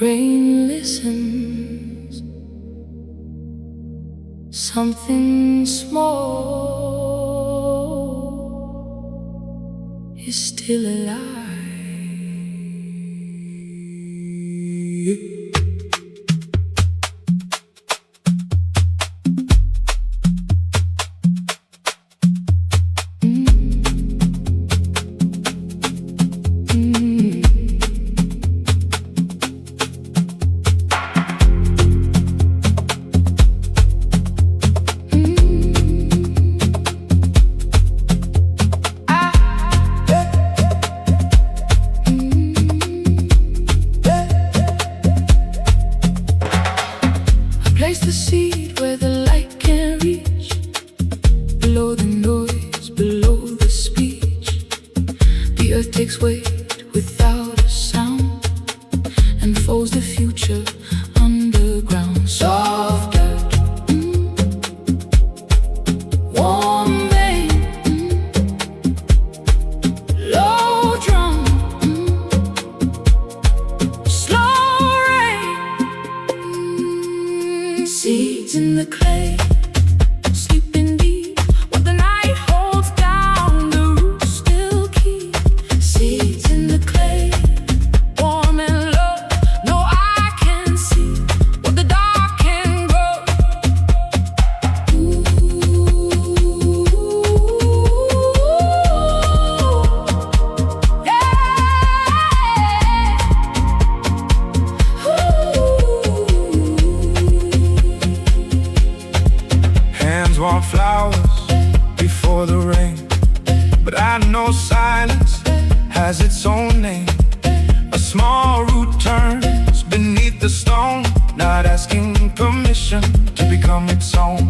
Rain listens, something small is still alive. Place the seed where the light can reach, below the noise, below the speech. The earth takes weight without a sound and folds the future underground. Soft dirt, warm vein, low drum, slow rain. Seeds in the clay, sleeping deep. What the night holds down, the roots still keep. Seeds in the clay, warm and low. No eye can see what the dark can grow. Ooh, yeah. Hands want flowers before the rain, but I know silence has its own name. A small root turns beneath the stone, not asking permission to become its own.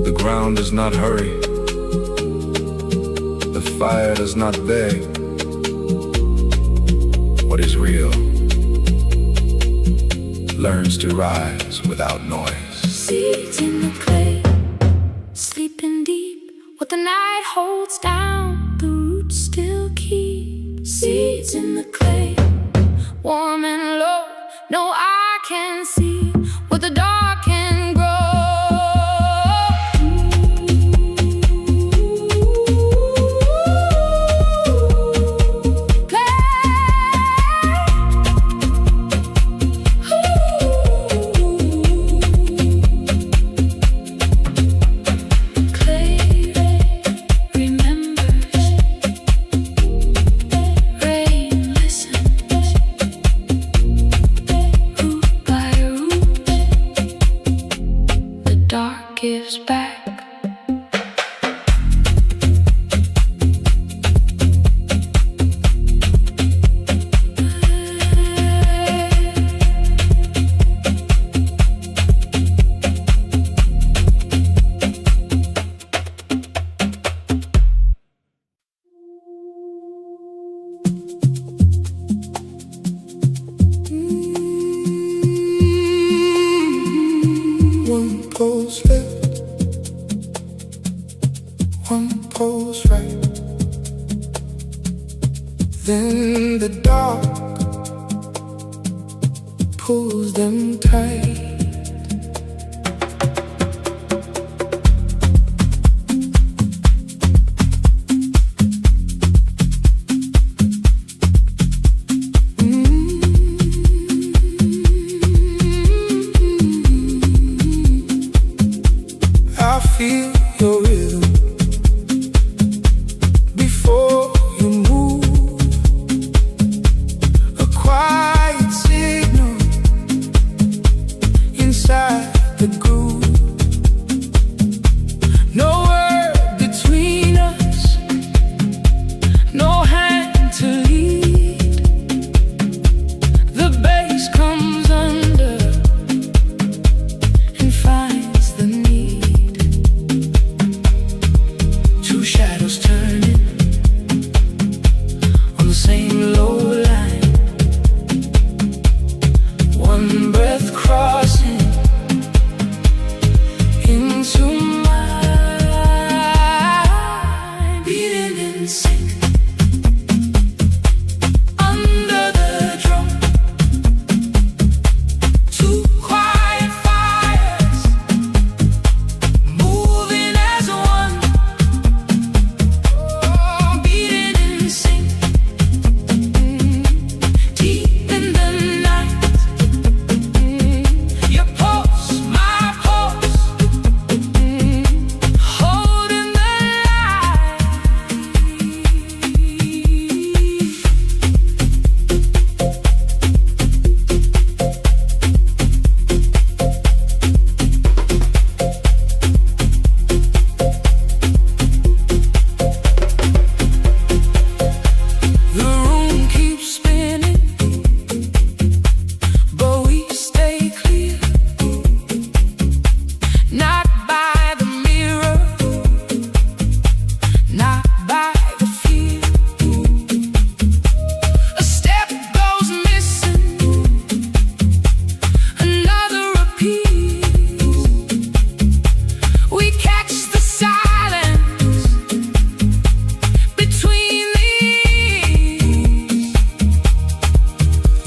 The ground does not hurry, the fire does not beg. What is real learns to rise without noise. Seeds in the clay, sleeping deep. What the night holds down, the roots still keep. Seeds in the clay, warm and low. No eye can see what the dark can grow. Gives back. One pulse left, one pulse right. Then the dark pulls them tight. I feel your rhythm before you move. A quiet signal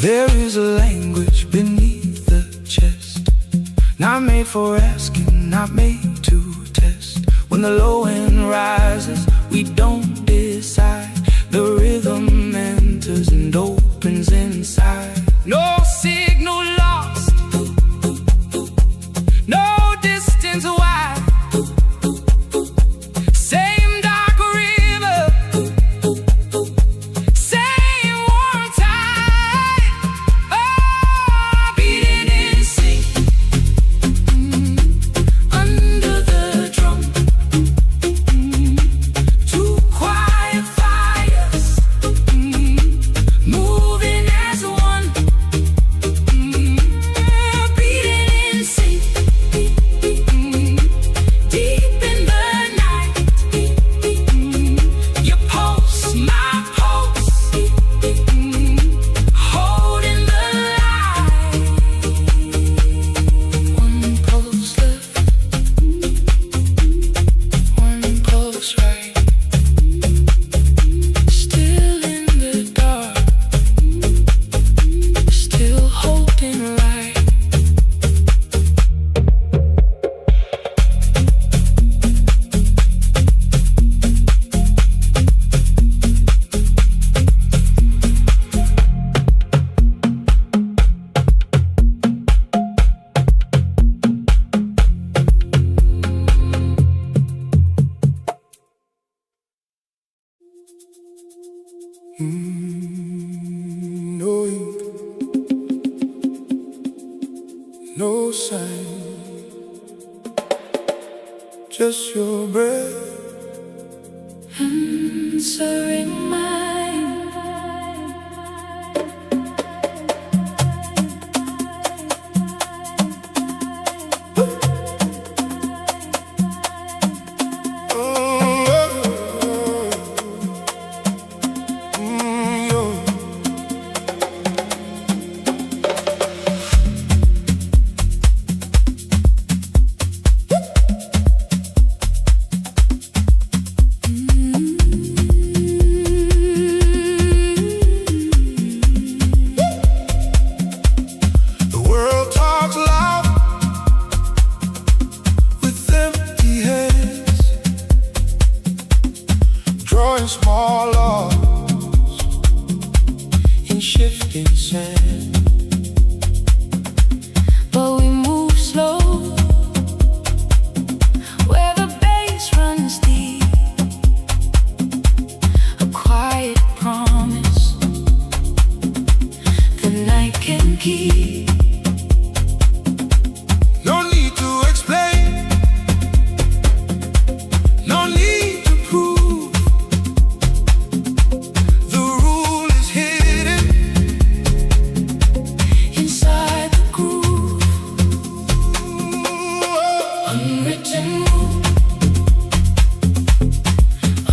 There is a language beneath the chest, not made for asking, not made to test. When the low end rises, we don't decide. The rhythm enters and opens inside. No signal lost, no distance wide. Same dark river, same warm tide. Oh, beating in sync, under the drum. Two quiet fires, moving as one. Beating in sync, deep in the night. Your pulse, my pulse, holding the line. One pulse left, one pulse right. Still in the dark, still holding right. No ink, no sign, just your breath. Answering mine. The world talks loud with empty hands, drawing small laws in shifting sand. But we move slow, where the bass runs deep. A quiet promise the night can keep. No need to explain, no need to prove. The rule is hidden inside the groove. Unwritten rule,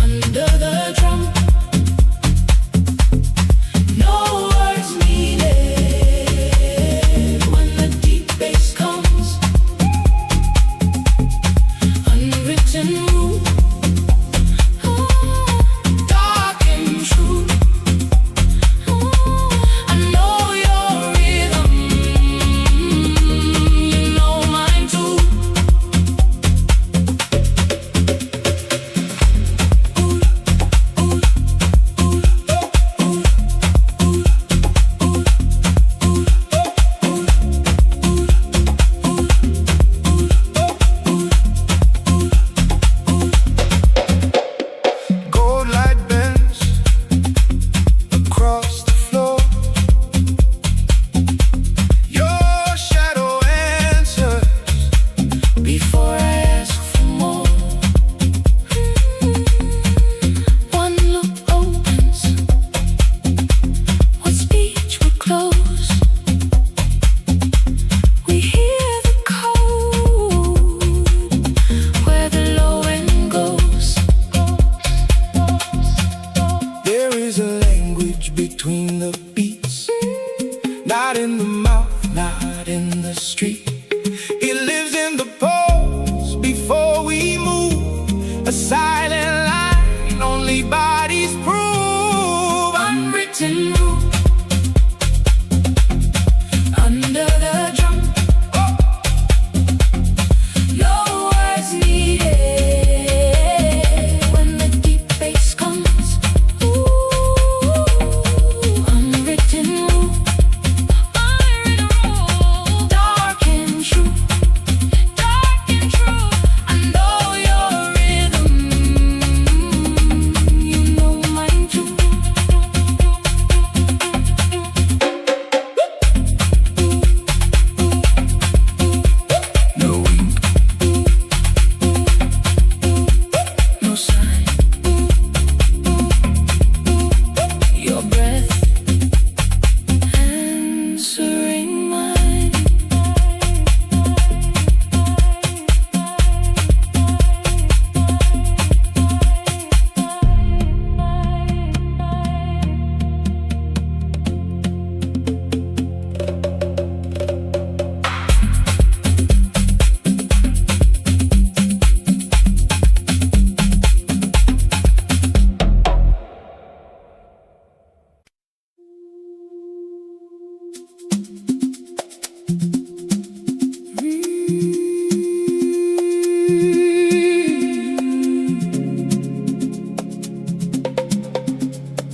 under the drum. No words needed when the deep bass comes. Unwritten rule, dark and true. I know your rhythm, you know mine too. Gold light bends across the floor. Your shadow answers before I ask for more. One look opens what speech would close. We hear the code where the low end goes. There is a language between the beats, not in the mouth, not in the street. It lives in the pulse before we move. A silent line only bodies prove. Unwritten rule, answering mine.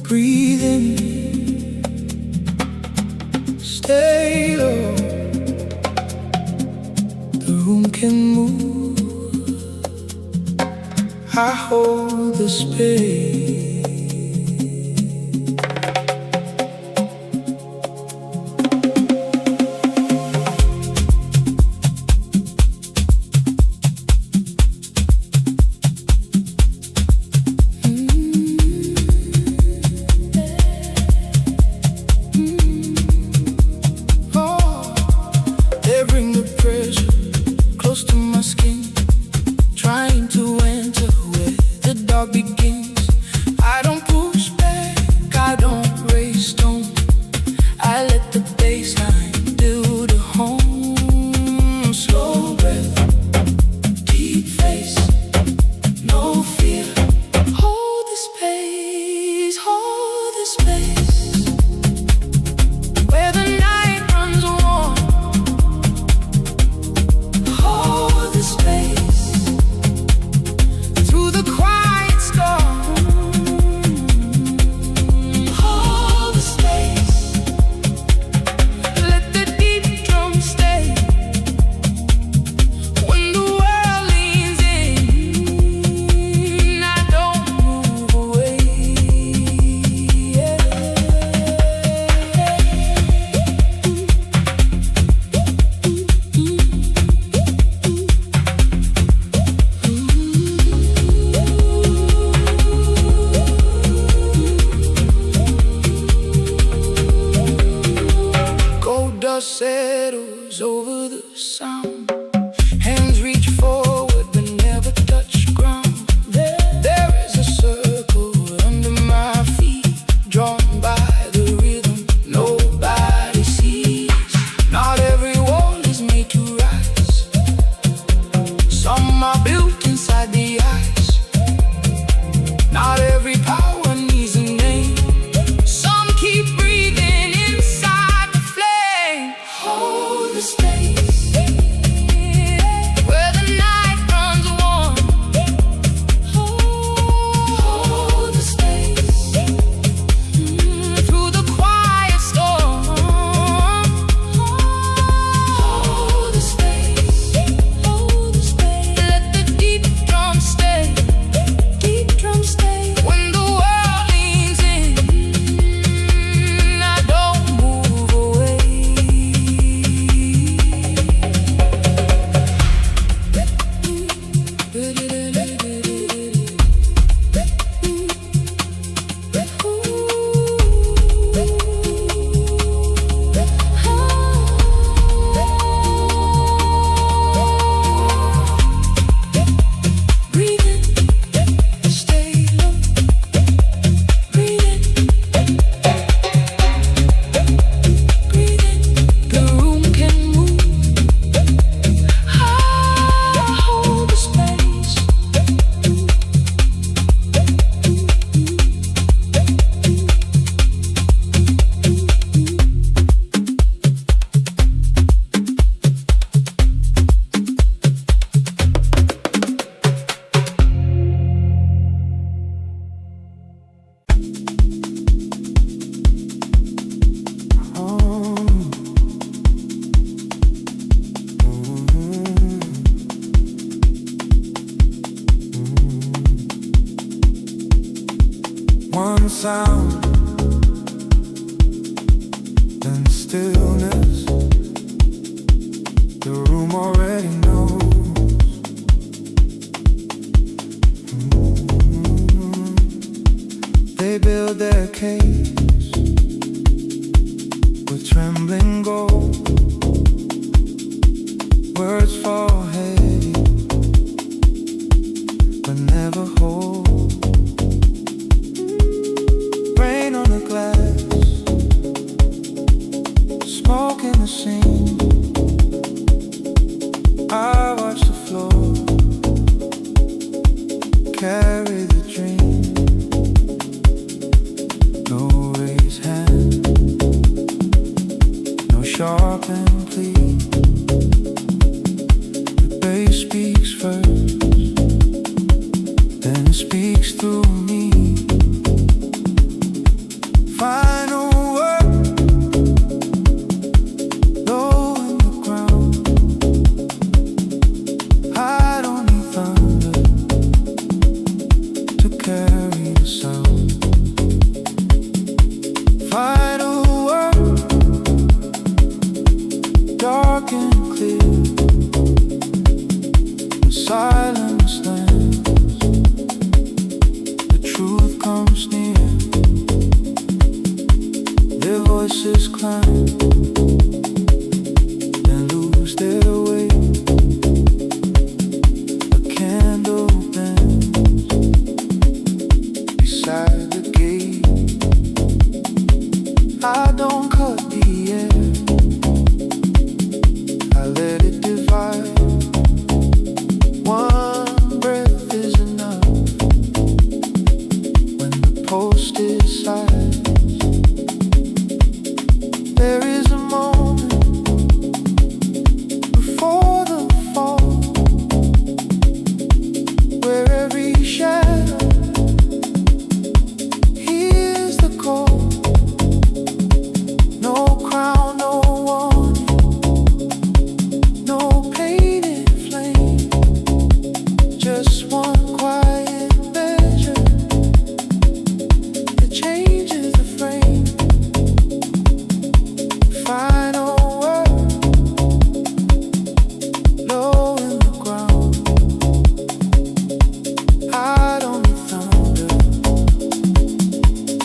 Breathe in, stay low. The room can move. I hold the space. Settles over the sound. Hands reach forward but never touch ground. There is a circle under my feet, drawn by the rhythm nobody sees. Not every wall is made to rise. Some are built inside the ice. Not every power needs a name. Some keep breathing inside the flame. Hold the space where the night runs warm. Hold the space through the quiet storm. Hold the space, hold the space. Let the deep drum stay, deep drum stay. When the world leans in, I don't move away. Breathe in, stay low. Breathe in, breathe in. The room can move. I hold the space. One sound, then stillness. The room already knows. They build their case with trembling gold. Words fall heavy, but never whole. Rain on the glass, smoke in the scene. I watch the floor carry the dream. No raised hand, no sharpened plea. The bass speaks first, then it speaks through me. Final word, low in the ground. I don't need thunder to carry the sound. Final word, dark and clear. The silence lands, the truth comes near. Their voices climb, then lose their way. A candle bends beside the gate. I don't cut the air, I let it divide. One breath is enough when the post is silent. There is a moment before the fall where every shadow hears the call. No crown, no warning, no painted flame, just one quiet measure that changes the frame. Final word, low in the ground. I don't need thunder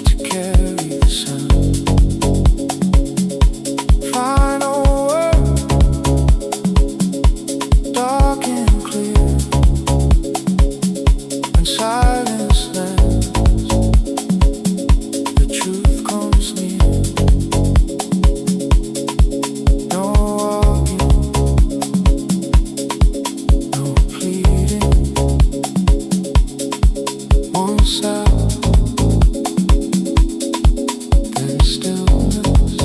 to carry the sound. Final word, dark and clear. When silence lands, the truth comes near. No arguing, no pleading. One sound, then stillness.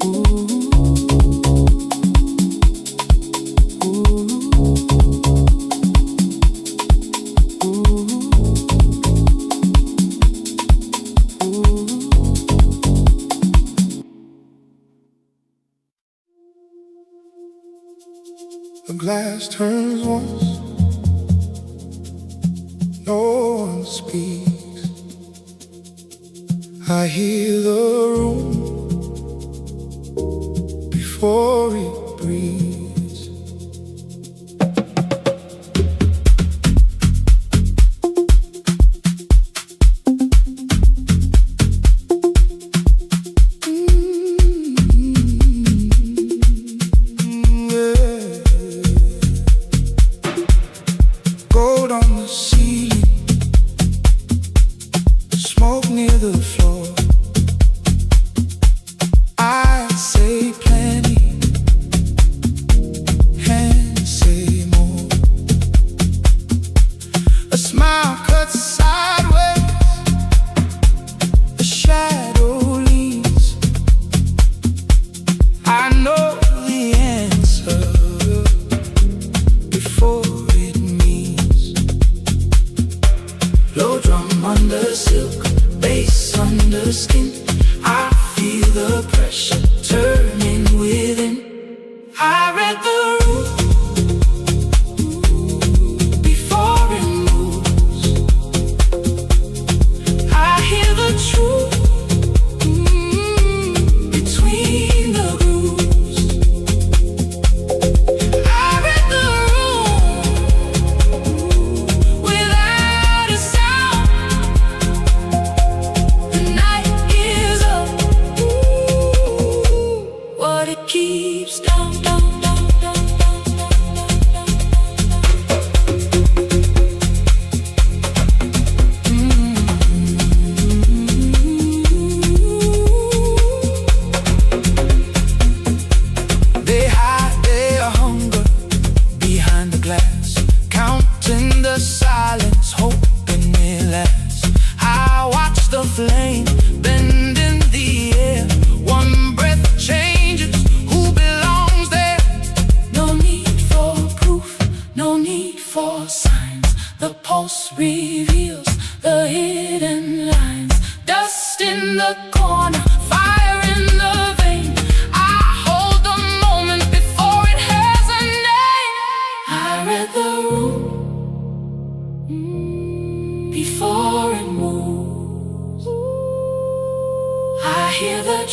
Ooh, ooh, ooh. The glass turns once, no one speaks. I hear the room before it breathes. Gold on the ceiling, smoke near the floor. I say plenty, hands say more. A smile cuts sideways, a shadow leans. I know the answer before it means. Low drum under silk, bass under skin. I feel the pressure turning within. I read the room before it moves. I hear the truth between the grooves. I read the room without a sound. The night is up.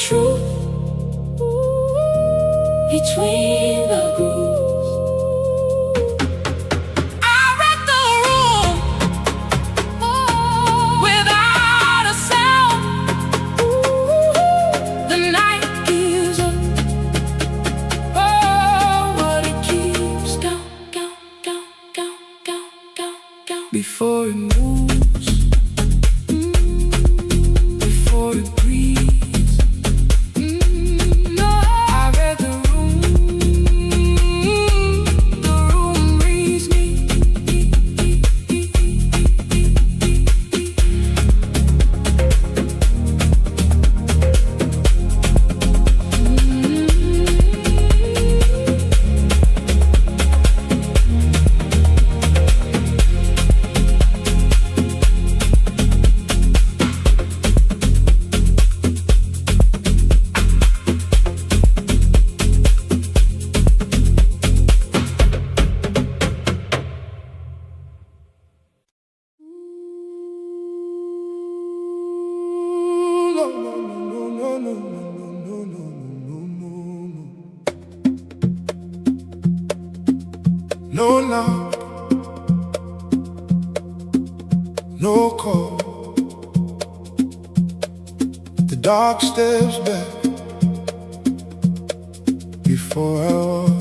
truth between the grooves. I read the room without a sound. The night gives up. Oh, but it keeps down, down, down, down, down, down, down before it moves, before it breathes. No, I read the room reads me. No knock, no call. The dark steps back before I walk.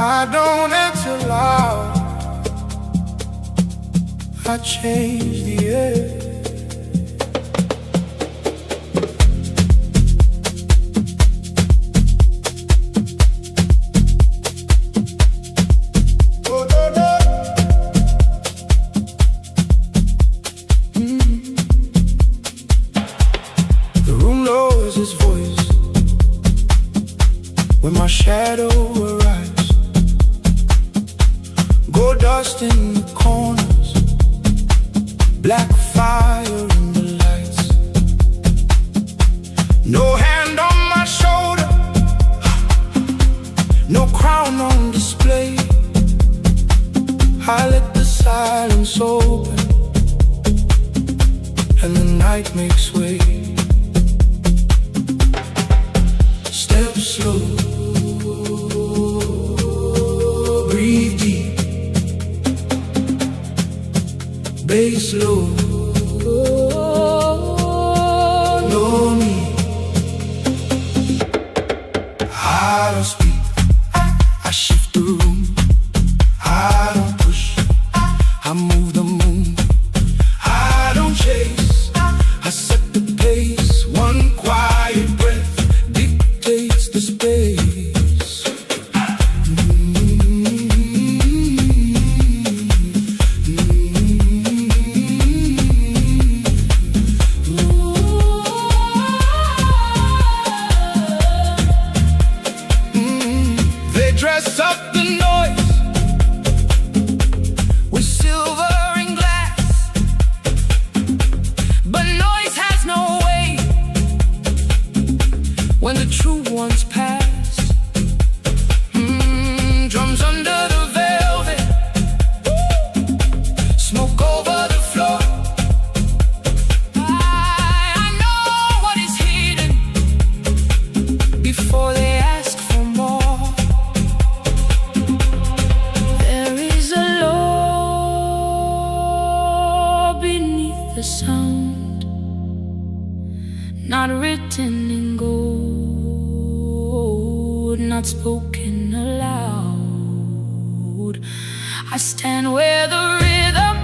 I don't answer loud. I change the air. The room lowers its voice when my shadow arrives. Gold dust in the corners, black fire in the lights. No hand on my shoulder, no crown on display. I let the silence open, and the night makes way. Step slow, breathe deep, bass low, no need. I don't speak, I shift the room. I don't push, I move the moon. I don't chase, I set the pace. One quiet breath dictates the space. They dress up the noise with silver and glass, but noise has no weight when the true ones pass. Drums under the velvet, smoke over the floor. I know what is hidden before they ask for more. There is a law beneath the sound, not written in gold, not spoken aloud. I stand where the rhythm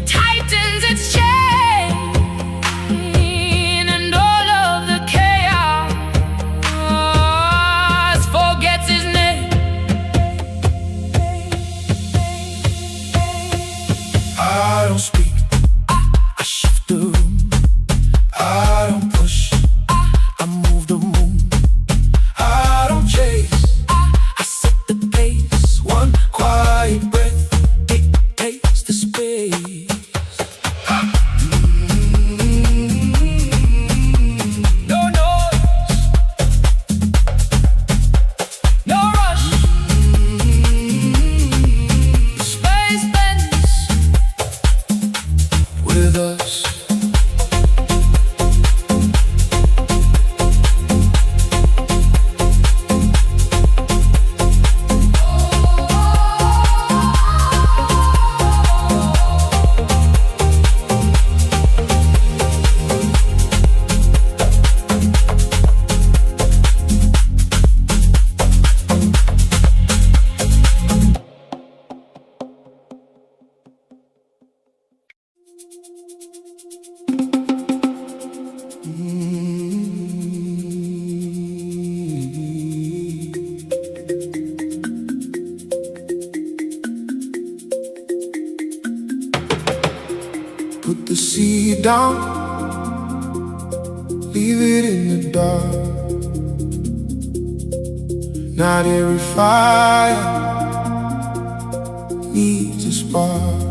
tightens its chain, and all of the chaos forgets his name. I don't speak, I shift the room. I don't push, I move the moon. I don't chase, I set the pace. One quiet breath dictates the space. No noise, no rush. Space bends with us. Put the seed down, leave it in the dark. Not every fire needs a spark.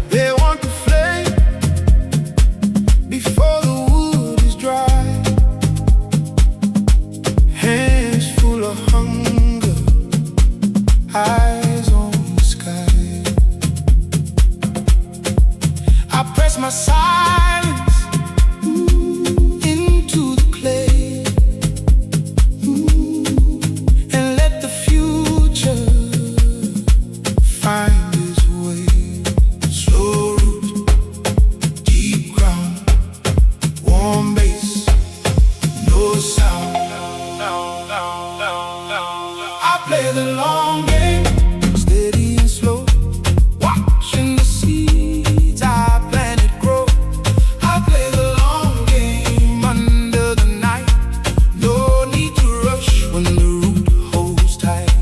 They want the flame before the wood is dry. Hands full of hunger, sound. I play the long game, steady and slow, watching the seeds I planted grow. I play the long game under the night. No need to rush when the root holds tight.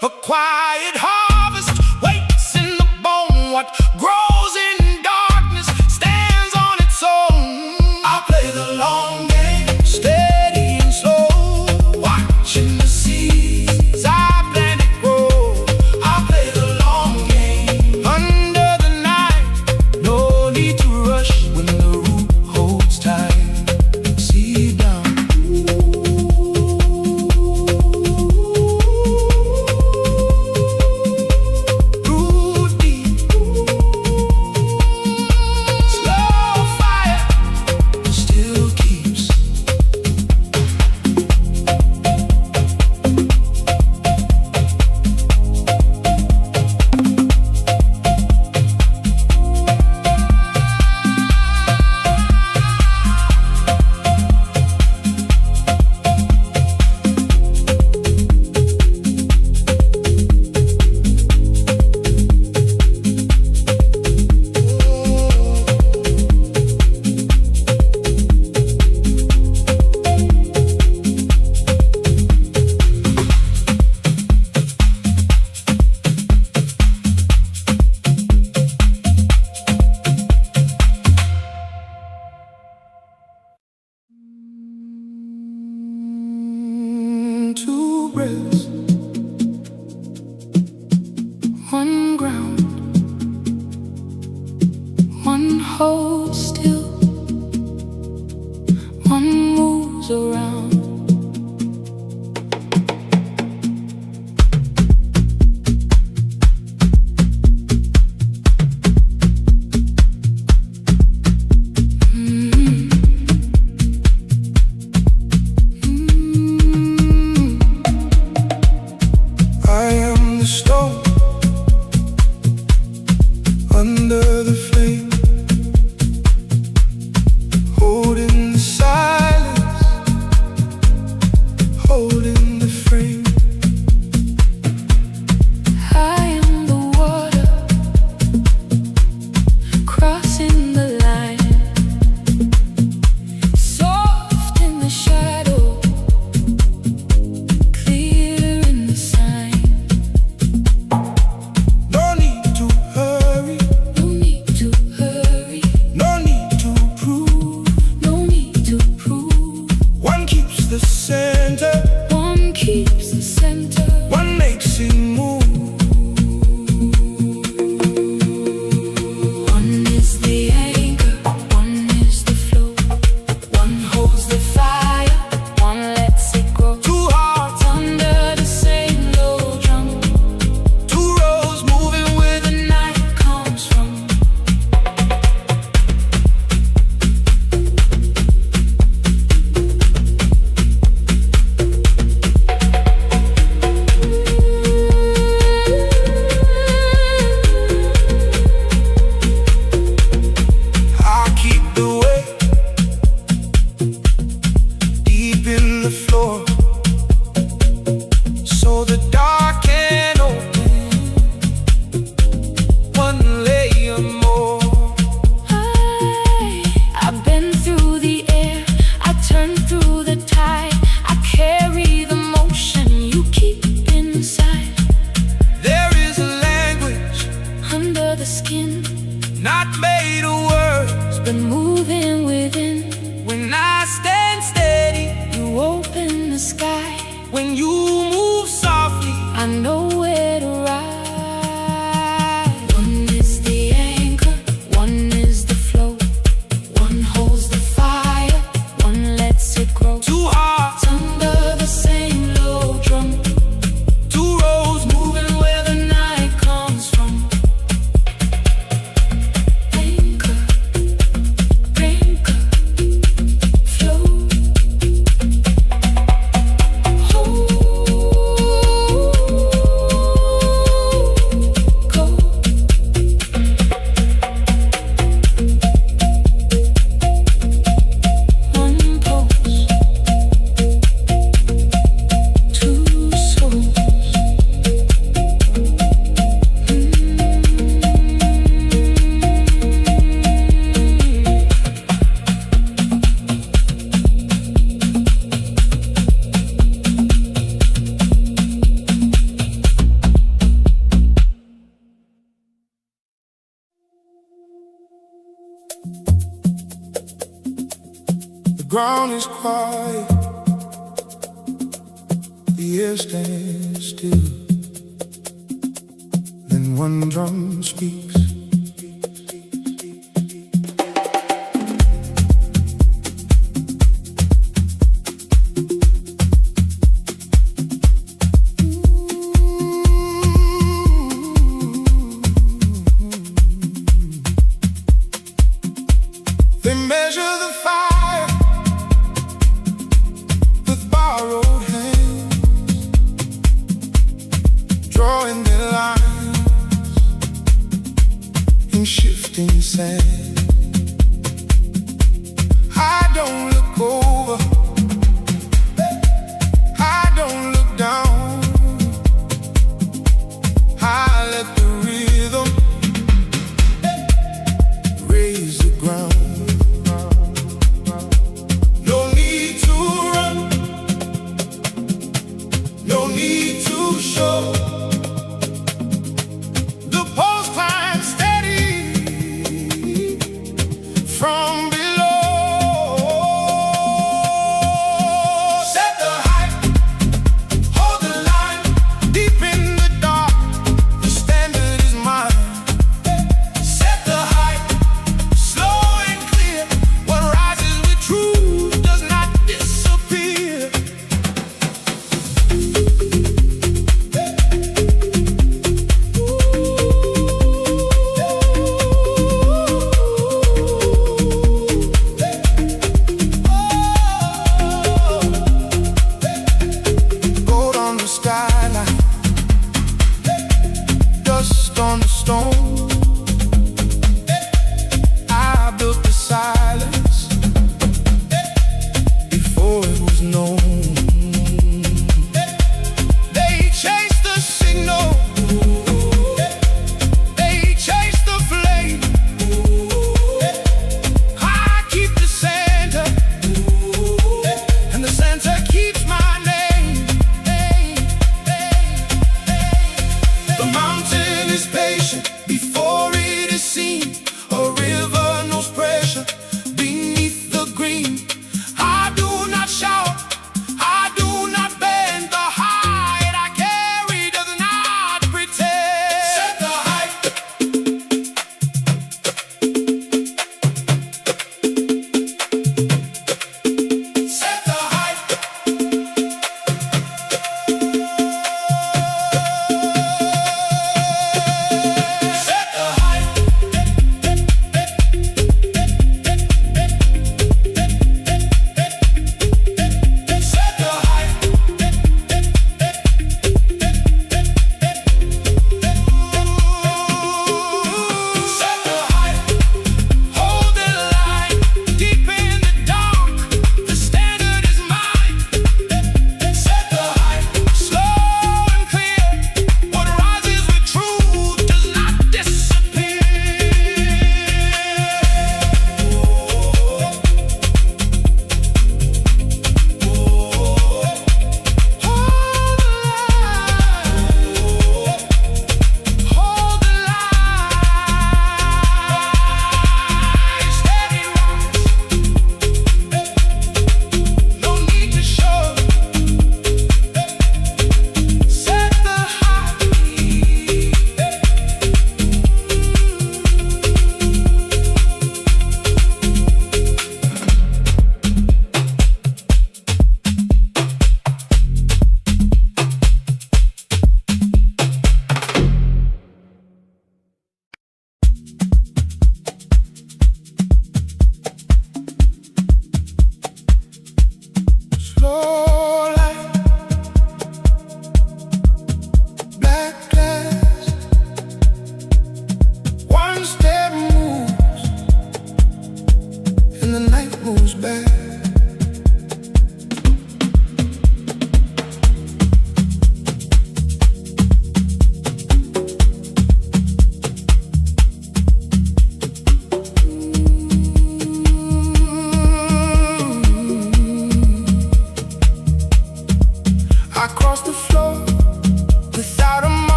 A quiet harvest waits in the bone. What grows in darkness stands on its own. I play the long game, steady and slow, watching the seeds I planted grow. I play the long game under the night. No need to rush when the root holds tight. Seed down. Two breaths, one ground, one holds still, one moves around. I am the stone under the flame, holding the silence, holding the frame. I am the water, crossing the line, soft in the shadow, clear in the sign. No need to hurry, no need to hurry, no need to prove, no need to prove. One keeps the center, one keeps the center, one makes it move. One is the anchor, one is the flow, one holds the fire, one lets it grow. Two hearts under the same low drum, two roads moving where the night comes from. know where to ride. One is the anchor, one is the flow. One holds the fire, one lets it grow. Two hearts under the same low drum. two roads Moving where the night comes from. Anchor, flow. Hold, go. One pulse, two souls. The ground is quiet, the air stands still. Then one drum speaks. They measure the fire with borrowed hands, drawing their lines in shifting sand. I don't look over, I don't look down. I let the rhythm raise the ground. No need to run, no need to show. The pulse climbs steady,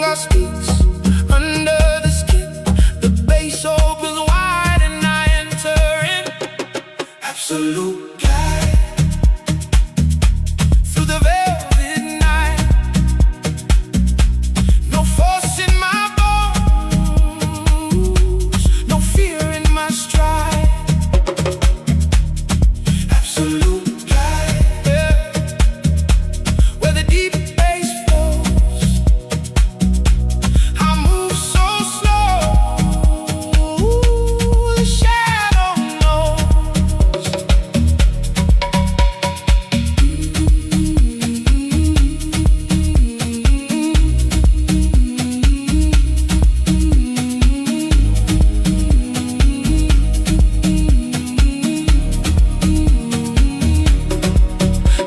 hunger speaks under the skin. The bass opens wide and I enter in. Absolute glide through the velvet night. No force in my bones, no fear in my stride. Absolute glide, yeah. Where the deep bass flows, I move so slow, the shadow knows.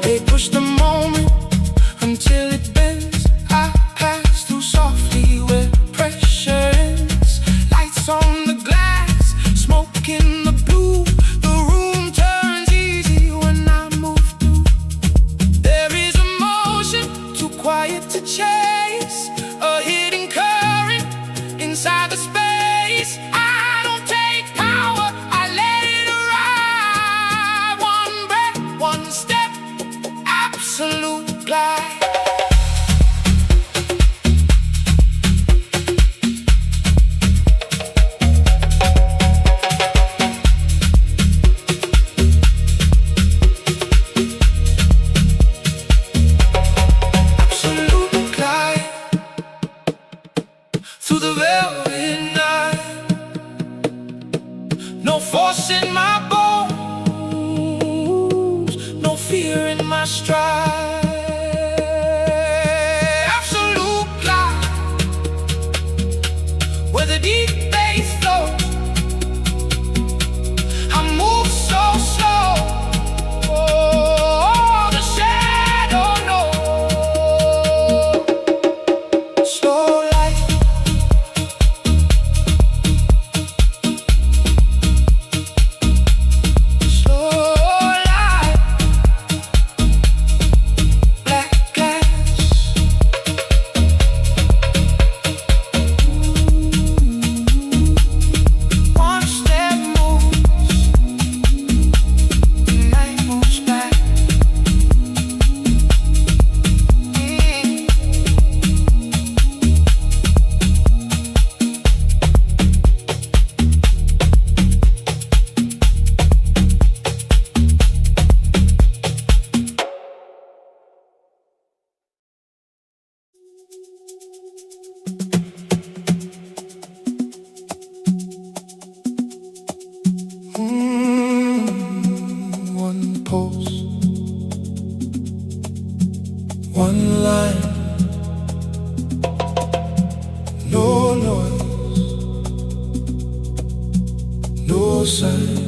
They push the moment until it bends. I pass through softly where pressure ends. Lights on the glass, smoke in the blue. The room turns easy when I move through. There is a motion too quiet to chase, a hidden current inside the space. I don't take power, I let it arrive. One breath, one step, absolute glide. Absolute glide through the velvet night. No force in my bones, no fear in my stride. Absolute glide where the deep bass flows. I move so slow, oh, the shadow knows. Slow light, slow light, black glass. One step moves, the night moves back. One pulse, one line, no noise, no sign.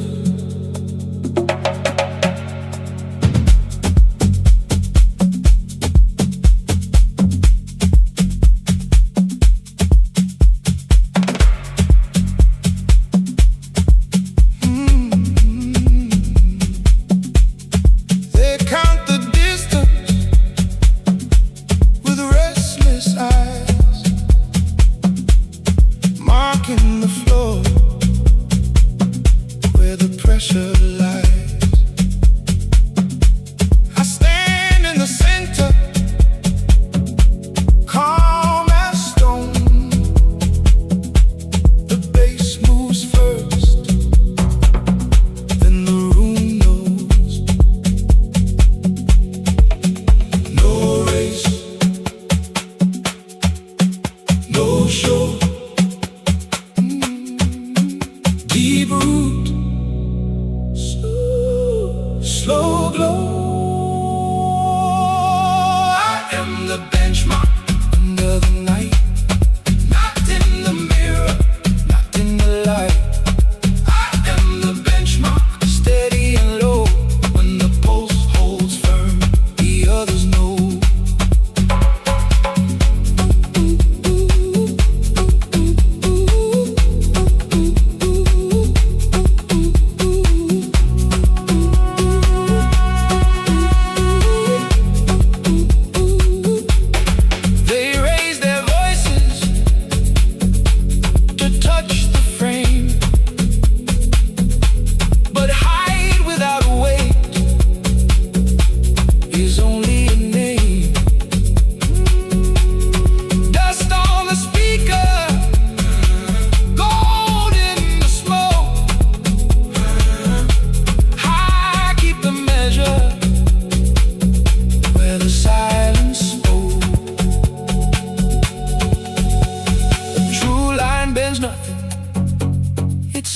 They count the distance with restless eyes, marking the floor where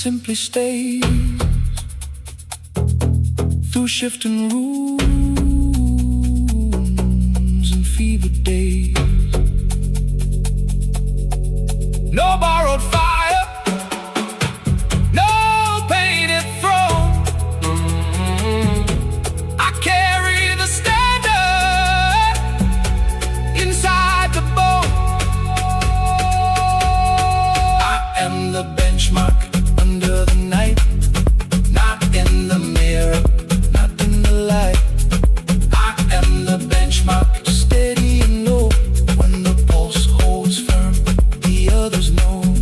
simply stays through shifting rooms and fevered days. No borrowed fire, no painted throne. I carry the standard inside the bone. I am the benchmark under the night, not in the mirror, not in the light. I am the benchmark, steady and low. When the pulse holds firm, the others know.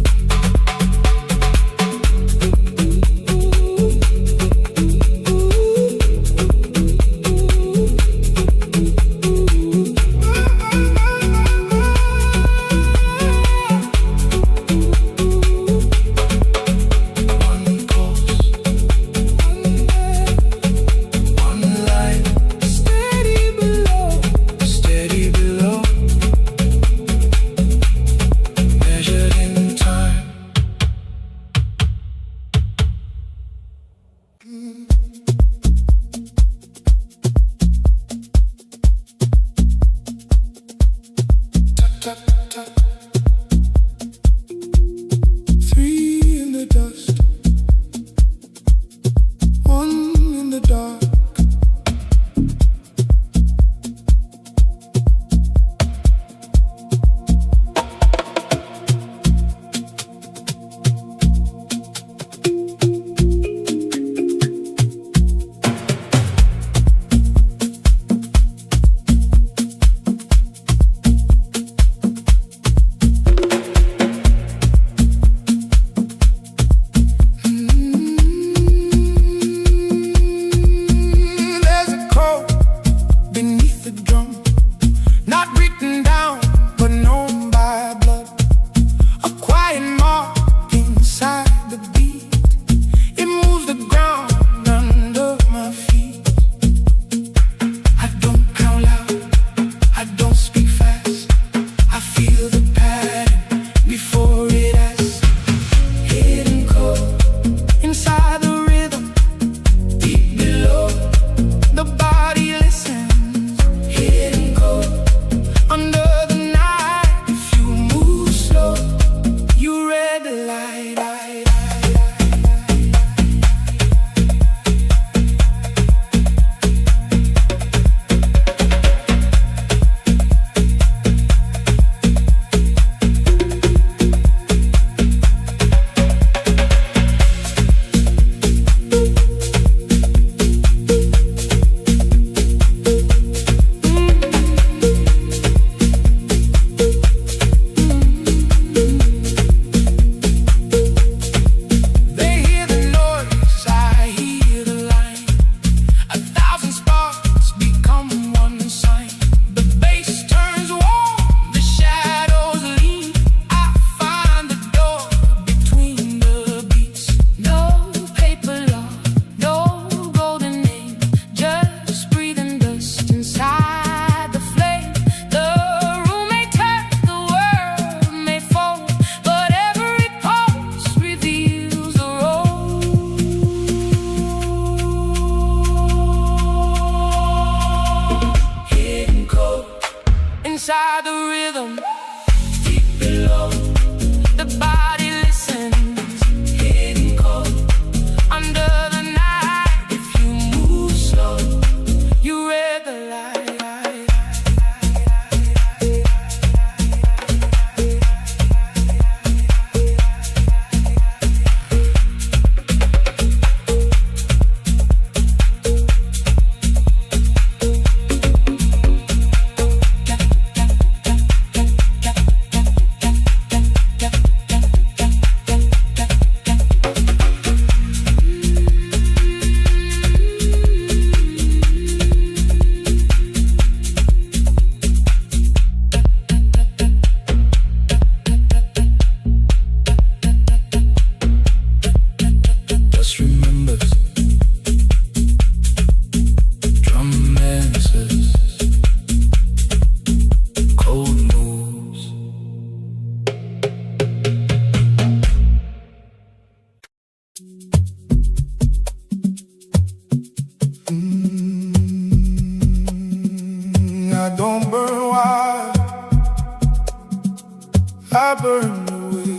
I burn away.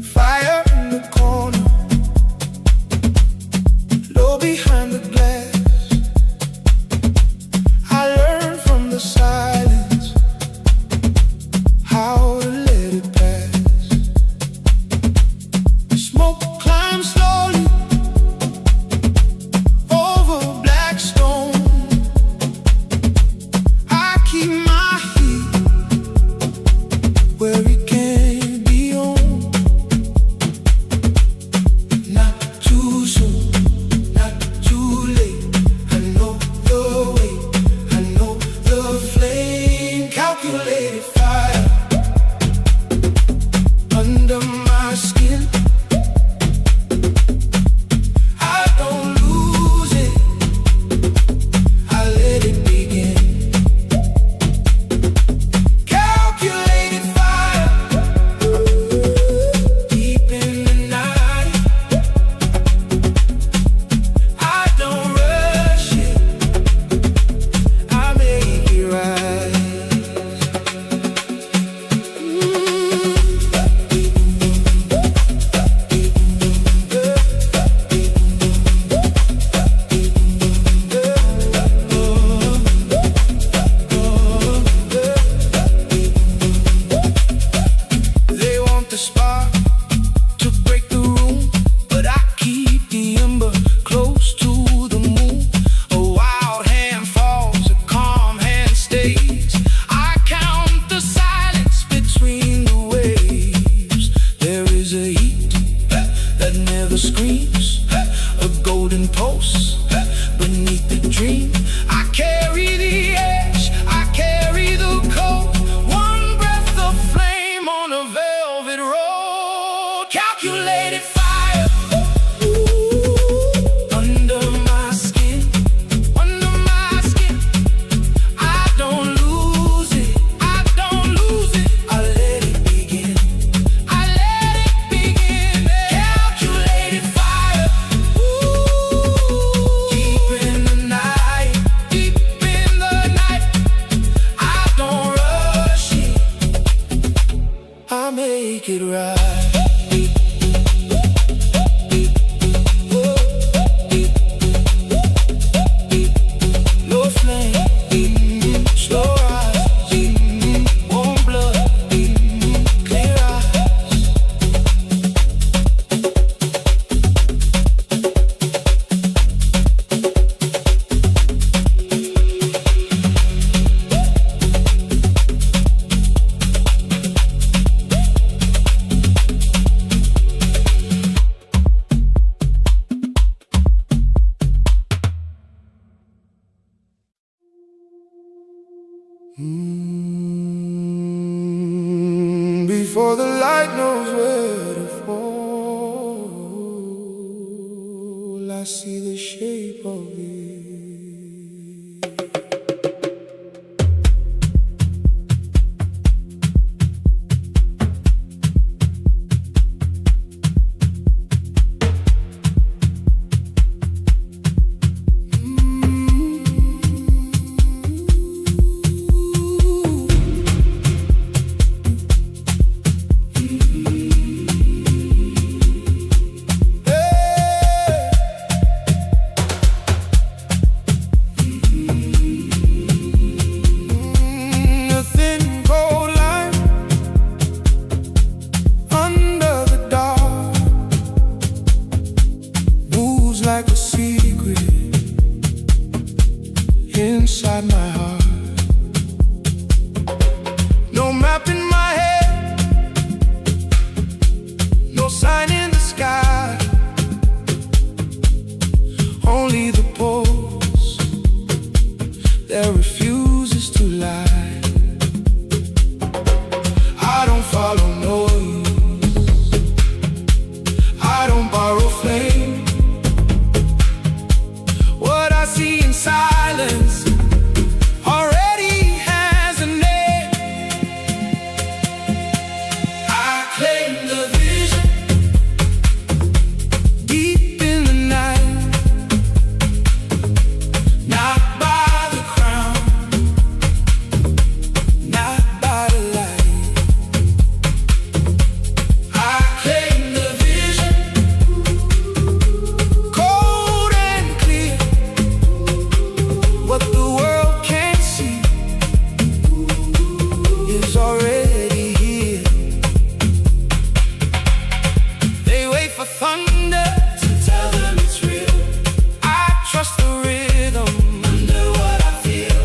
Fire in the corner, low behind the glass. I learned from the silence how to let it pass. Smoke climbs slowly over black stone. I keep my heat where it can't be on. Not too soon, not too late. I know the way, I know the flame. Calculated fire under my skin. I don't lose it, I let it begin. Calculated fire deep in the night. I don't rush it, I make it right. They want the spark to break the room, but I keep the ember close to the moon. A wild hand falls, a calm hand stays. I count the silence between the waves. There is a heat that never screams, a golden pulse beneath the dream. I carry the edge, I carry the cold. One breath of flame on a velvet road. Calculated fire under my skin, under my skin. I don't lose it, I don't lose it. I let it begin, I let it begin. Calculated fire deep in the night, deep in the night. I don't rush it, I make it right. No flame, slow rise, warm blood, clear eyes. Before the light knows where to fall, I see the shape of it. is already here. They wait for thunder to tell them it's real. I trust the rhythm under what I feel.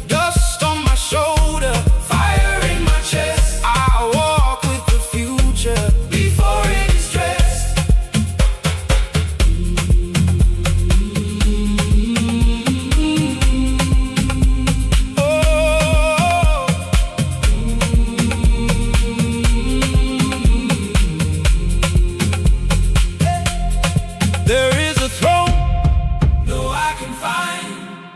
Dust on my shoulder, fire in my chest. I walk with the future before it is dressed. There is a throne, no I can find,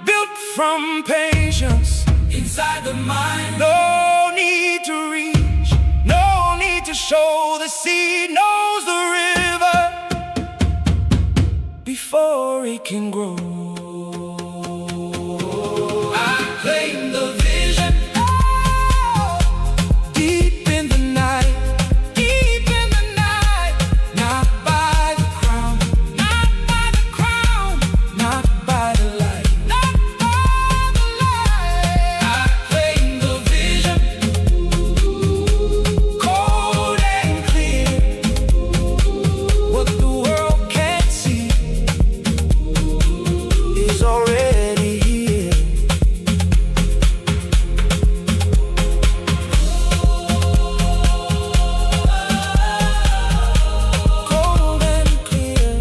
built from patience inside the mind. No need to reach, no need to show. The sea knows the river before it can grow. I claim the vision, deep in the night, deep in the night. Not by the crown, not by the crown, not by the light, not by the light. I claim the vision, cold and clear. What the world can't see is already here. Cold and clear.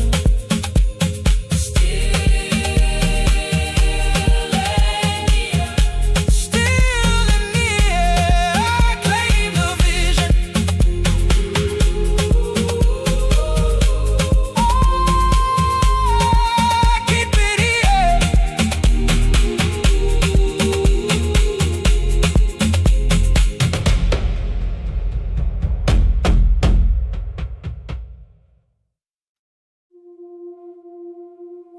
Still and near. I claim the vision. Keep it here.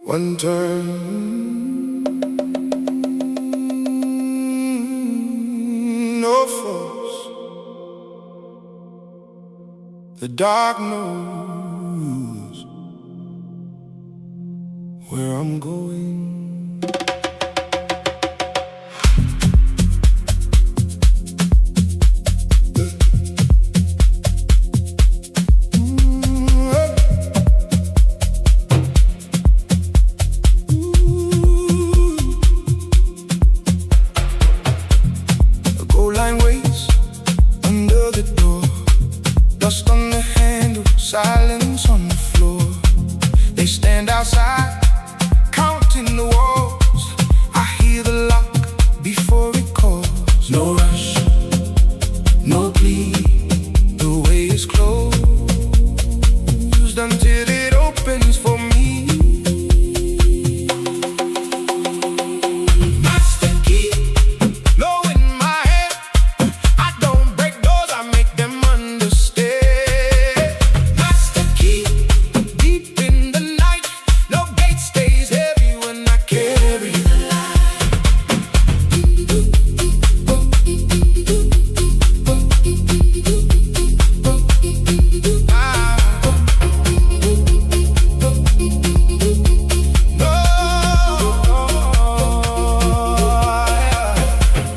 One turn, no force. The dark knows where I'm going. A gold line waits under the door. Dust on the handle, silence on the floor. They stand outside, counting the walls. I hear the lock before it calls. No rush, no plea. The way is closed until it opens for me. Master key, low in my head. I don't break doors, I make them understand. Master key, deep in the night. No gate stays heavy when I carry the light.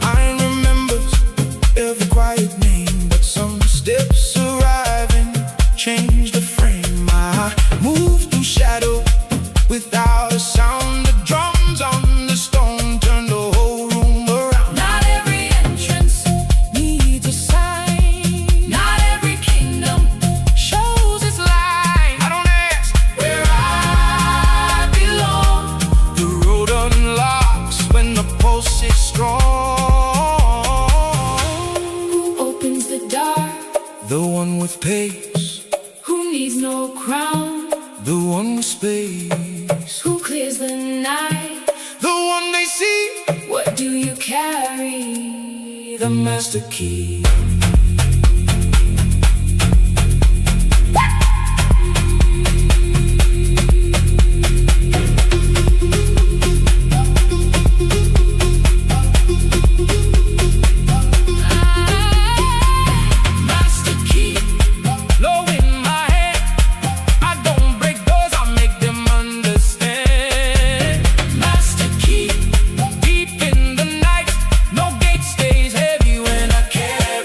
I remember every quiet name, but some steps arriving change the frame. I move through shadow without a sound. The drums on the stone turn the whole room around. Not every entrance needs a sign. Not every kingdom shows its light. I don't ask where I belong. The road unlocks when the pulse is strong. Who opens the dark? The one with pace. Who needs no crown? The one with space. Who clears the night? The one they see. What do you carry? The master key. Master key, low in my head. I don't break doors, I make them understand. Master key, deep in the night. No gate stays heavy when I carry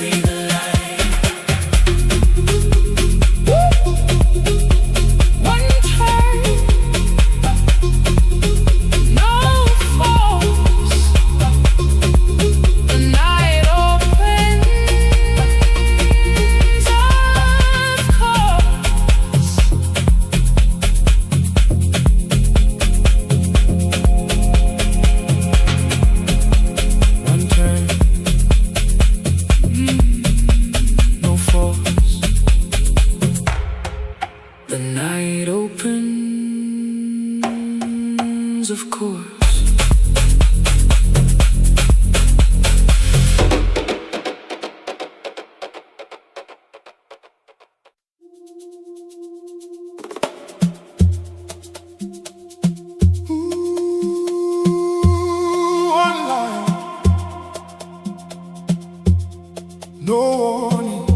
no warning.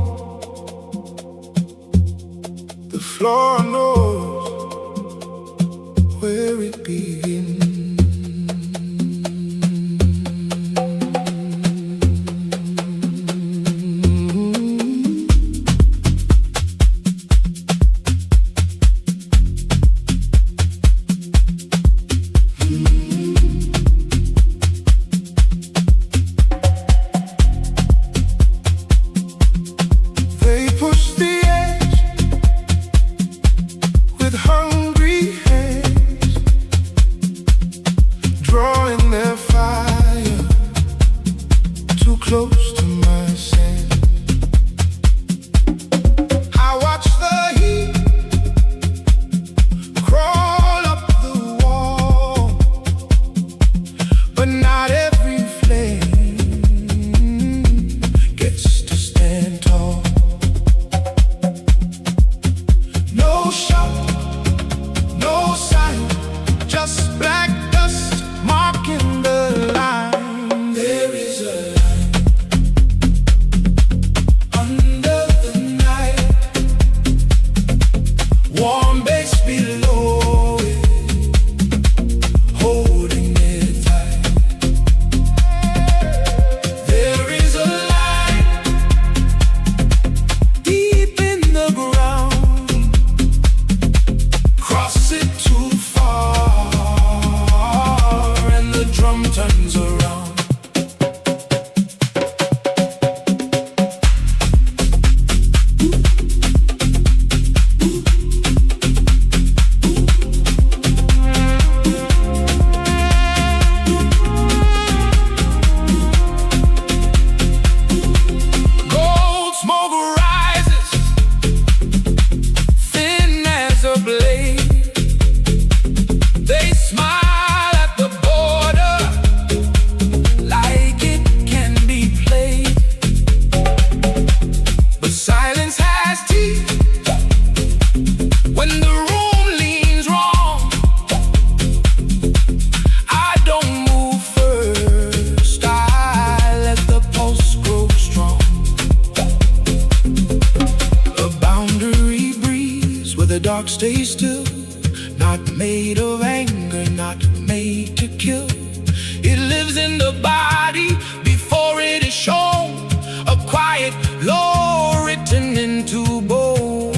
The floor knows where it begins. They push the edge with hungry hands, drawing their fire too close to my sand. I watch the heat crawl up the wall, but not every flame gets to stand tall. No shout, no sign, just black dust marking the line. There is a line under the night, warm bass below it, holding it tight. There is a line deep in the ground. Cross it too far, and the drum turns around. Gold smoke rises, thin as a blade. They smile at the border like it can be played. But silence has teeth when the room leans wrong. I don't move first, I let the pulse grow strong. A boundary breeze where the dark stays still, not made of anger, not made to kill. It lives in the body before it is shown, a quiet law written into bone.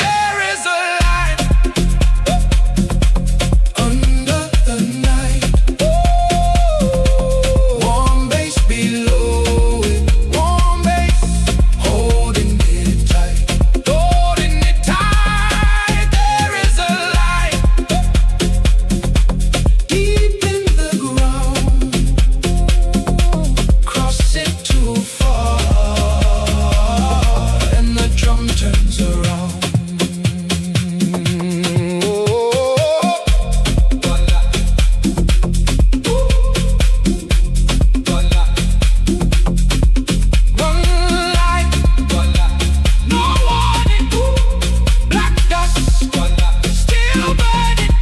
There is a light under the night, warm bass below it, warm bass holding it tight, holding it tight. There is a light deep in the ground. Cross it too far, and the drum turns around. One light, no warning, black dust still burning.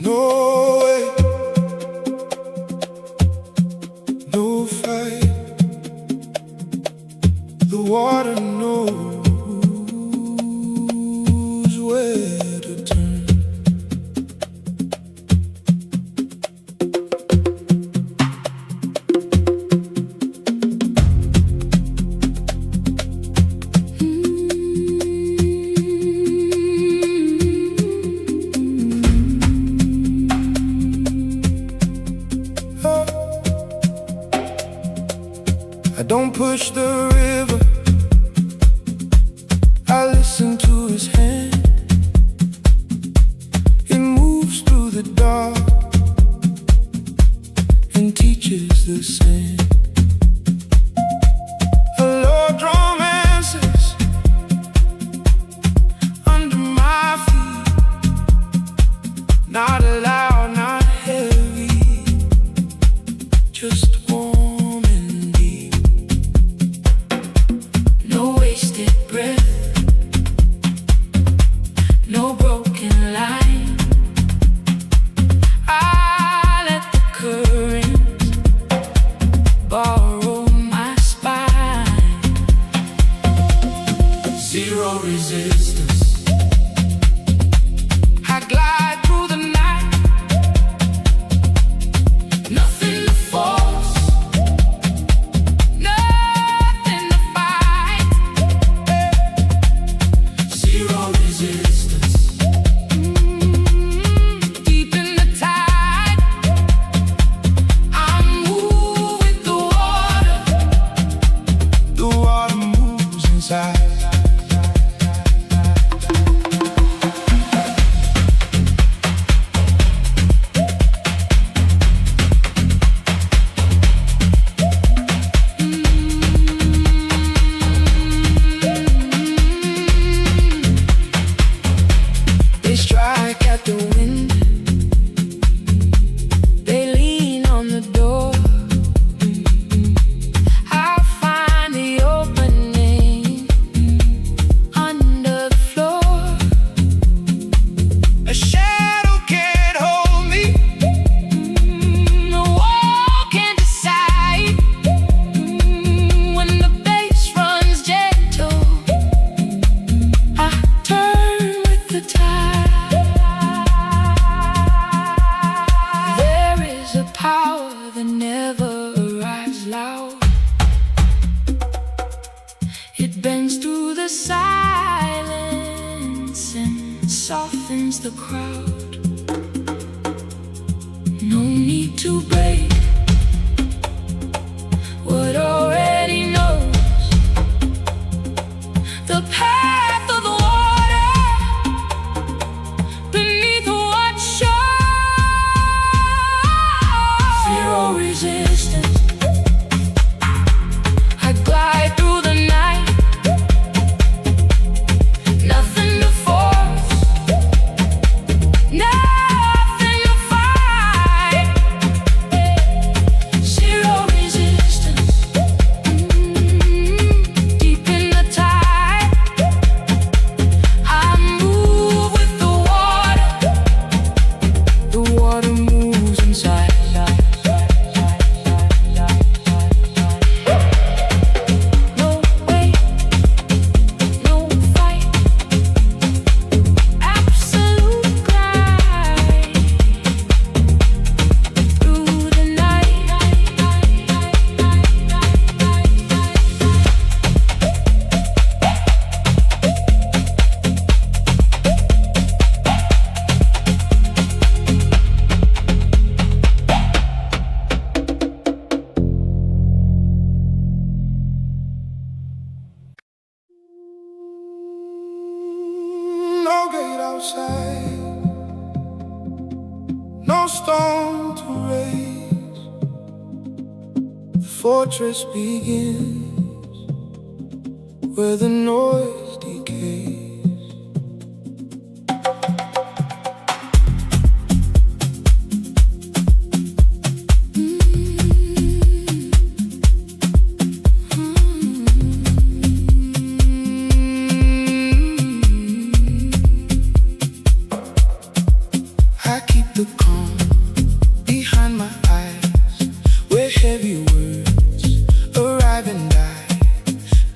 No way, no fight. The water knows where to turn. I don't push the river, zero resistance. I glide through the night, nothing to force, nothing to fight. Zero resistance. Deep in the tide, I move with the water. The water moves inside. They strike at the wind, they lean on the door. I find the opening under the floor. A shadow can't hold me, the wall can't decide. When the bass runs gentle, I turn with the tide. There is a power that never arrives loud. It bends through the silence and softens the crowd. No need to break what already knows. The path of the water beneath what shows. Zero resistance. I glide through the night, nothing to force, nothing to fight. Zero resistance. Deep in the tide, I move with the water. The water moves inside. No way, no fight. Absolute glide through the night. No gate outside, no stone to raise. The fortress begins where the noise decays. I keep the calm behind my eyes, where heavy words arrive and die.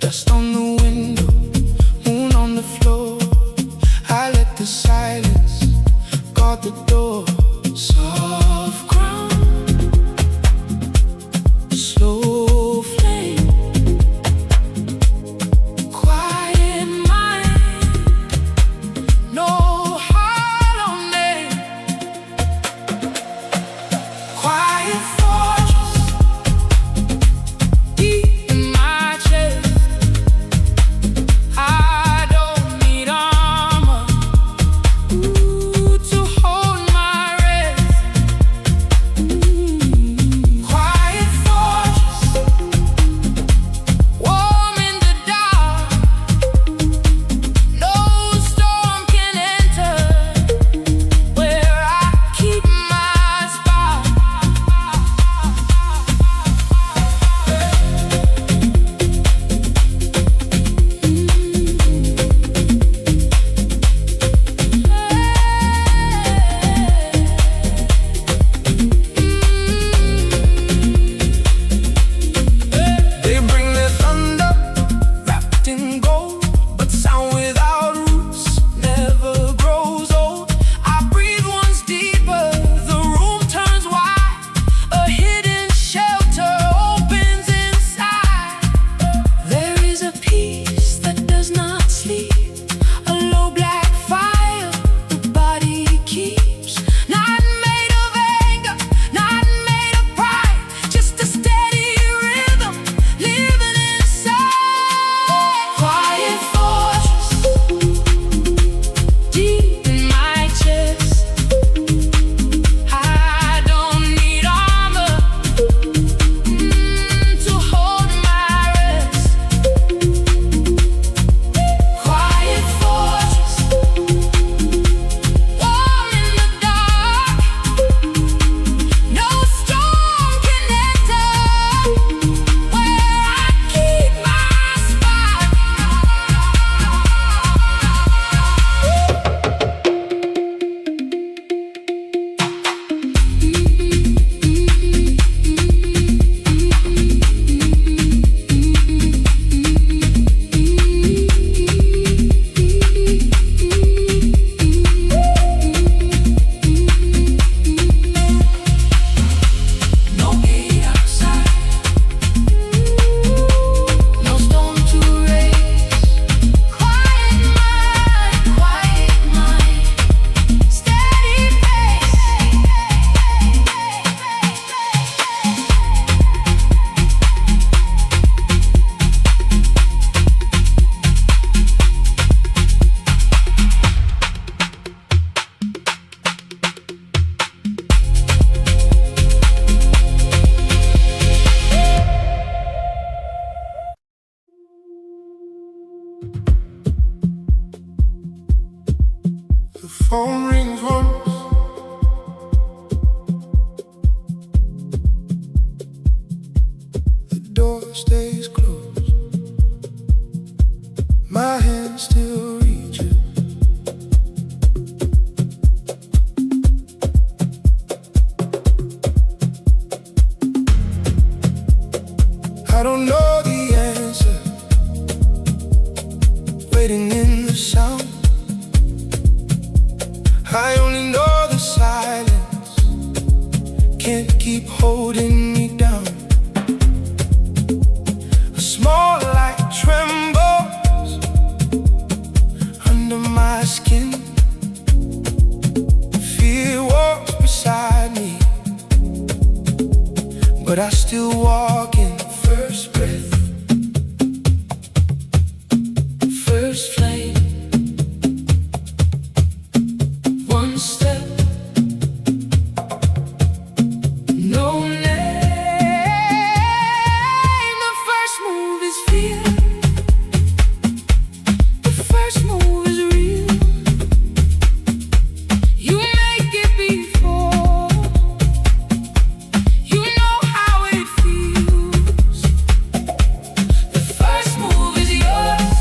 Dust on the window, moon on the floor. I let the silence guard the door. Soft ground, slow flame, quiet mind, no hollow name. Quiet fortress, deep in my chest. The phone rings once, the door stays closed, my hand still reaches. I don't know the answer, waiting in the sound. I only know the silence can't keep holding me down. A small light trembles under my skin. Fear walks beside me, but I still walk in. First breath, first flame, one step, no name. The first move is fear, the first move is real. You make it before you know how it feels. The first move is yours.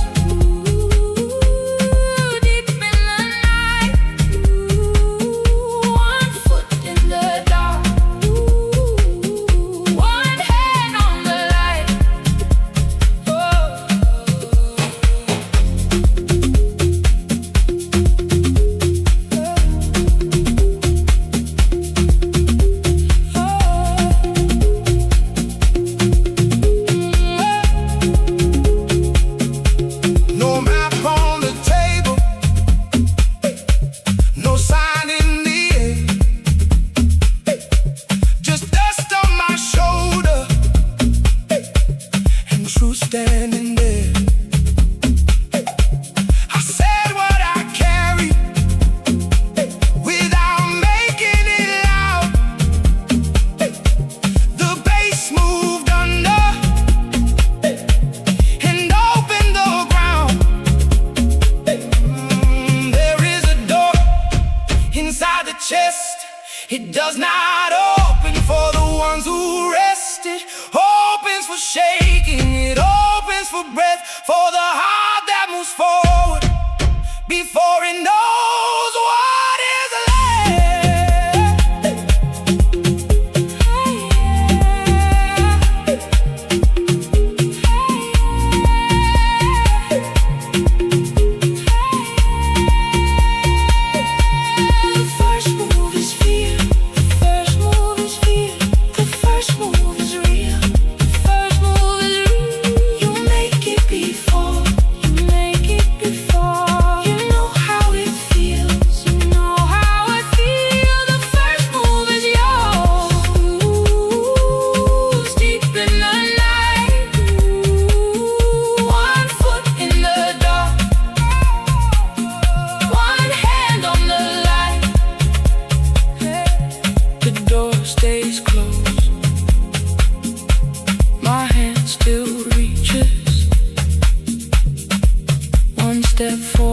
Deep in the night, one foot in the dark, one hand on the light. No map on the table, no sign in the air, just dust on my shoulder and truth standing there. I said what I carry without making it loud. The bass moved under and opened the ground. There is a door inside the chest. It does not open for the ones who rest. It opens for shaking. It opens for breath, for the heart that moves forward before it knows what is The first move is fear, the first move is fear, the first move is real, the first move is real. You make it before, you make it before. You know how it feels, you know how it feels. The first move is yours. Deep in the night, one foot in the dark, one hand on the light. The door stays closed, my hand still reaches. One step forward,